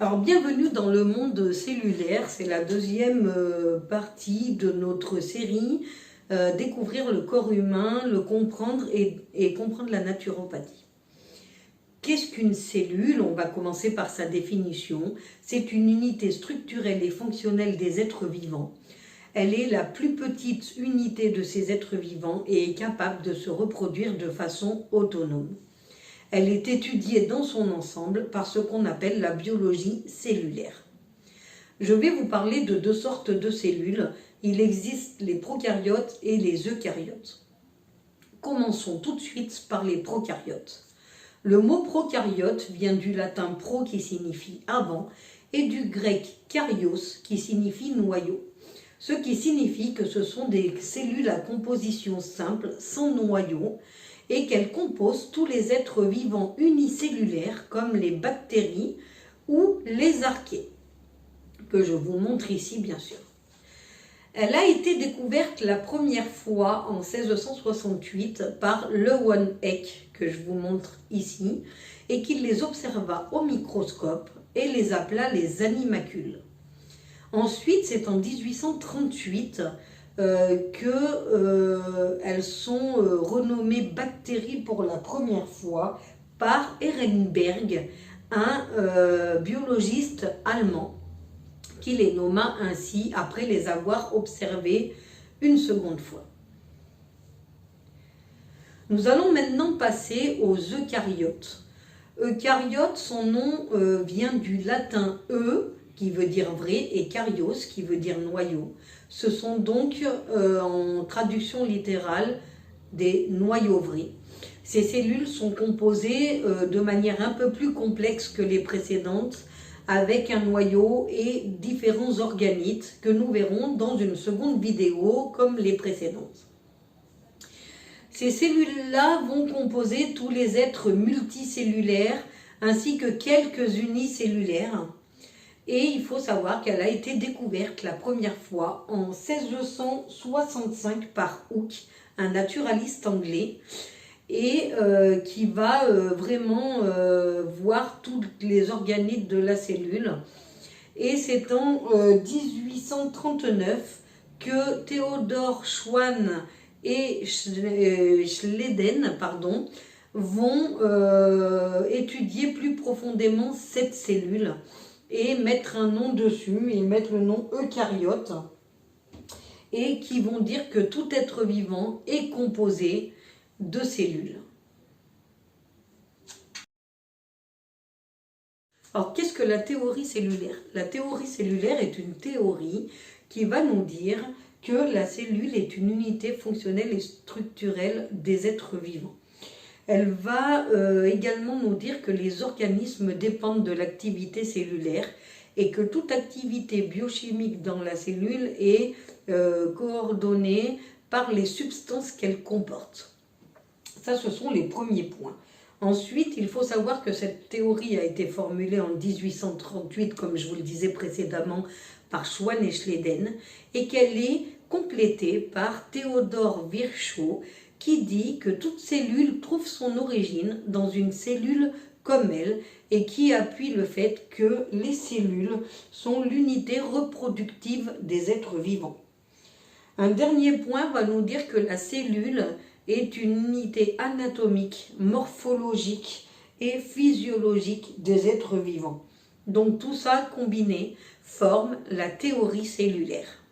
Alors, bienvenue dans le monde cellulaire, c'est la deuxième partie de notre série Découvrir le corps humain, le comprendre et comprendre la naturopathie. Qu'est-ce qu'une cellule? On va commencer par sa définition. C'est une unité structurelle et fonctionnelle des êtres vivants. Elle est la plus petite unité de ces êtres vivants et est capable de se reproduire de façon autonome. Elle est étudiée dans son ensemble par ce qu'on appelle la biologie cellulaire. Je vais vous parler de deux sortes de cellules. Il existe les prokaryotes et les eucaryotes. Commençons tout de suite par les prokaryotes. Le mot prokaryote vient du latin pro qui signifie avant et du grec karyos qui signifie noyau. Ce qui signifie que ce sont des cellules à composition simple, sans noyau, et qu'elles composent tous les êtres vivants unicellulaires comme les bactéries ou les archées, que je vous montre ici bien sûr. Elle a été découverte la première fois en 1668 par Leeuwenhoek, que je vous montre ici, et qui les observa au microscope et les appela les animalcules. Ensuite, c'est en 1838 qu'elles sont renommées bactéries pour la première fois par Ehrenberg, un biologiste allemand, qui les nomma ainsi après les avoir observées une seconde fois. Nous allons maintenant passer aux eucaryotes. Eucaryote, son nom vient du latin qui veut dire vrai, et karyos, qui veut dire noyau. Ce sont donc, en traduction littérale, des noyaux vrais. Ces cellules sont composées de manière un peu plus complexe que les précédentes, avec un noyau et différents organites que nous verrons dans une seconde vidéo comme les précédentes. Ces cellules-là vont composer tous les êtres multicellulaires ainsi que quelques unicellulaires. Et il faut savoir qu'elle a été découverte la première fois en 1665 par Hooke, un naturaliste anglais, et qui va vraiment voir tous les organites de la cellule. Et c'est en 1839 que Theodor Schwann et Schleiden vont étudier plus profondément cette cellule et mettre un nom dessus, et mettre le nom eucaryote, et qui vont dire que tout être vivant est composé de cellules. Alors, qu'est-ce que la théorie cellulaire? La théorie cellulaire est une théorie qui va nous dire que la cellule est une unité fonctionnelle et structurelle des êtres vivants. Elle va également nous dire que les organismes dépendent de l'activité cellulaire et que toute activité biochimique dans la cellule est coordonnée par les substances qu'elle comporte. Ça, ce sont les premiers points. Ensuite, il faut savoir que cette théorie a été formulée en 1838, comme je vous le disais précédemment, par Schwann et Schleiden, et qu'elle est complétée par Theodor Virchow, qui dit que toute cellule trouve son origine dans une cellule comme elle, et qui appuie le fait que les cellules sont l'unité reproductive des êtres vivants. Un dernier point va nous dire que la cellule est une unité anatomique, morphologique et physiologique des êtres vivants. Donc tout ça combiné forme la théorie cellulaire.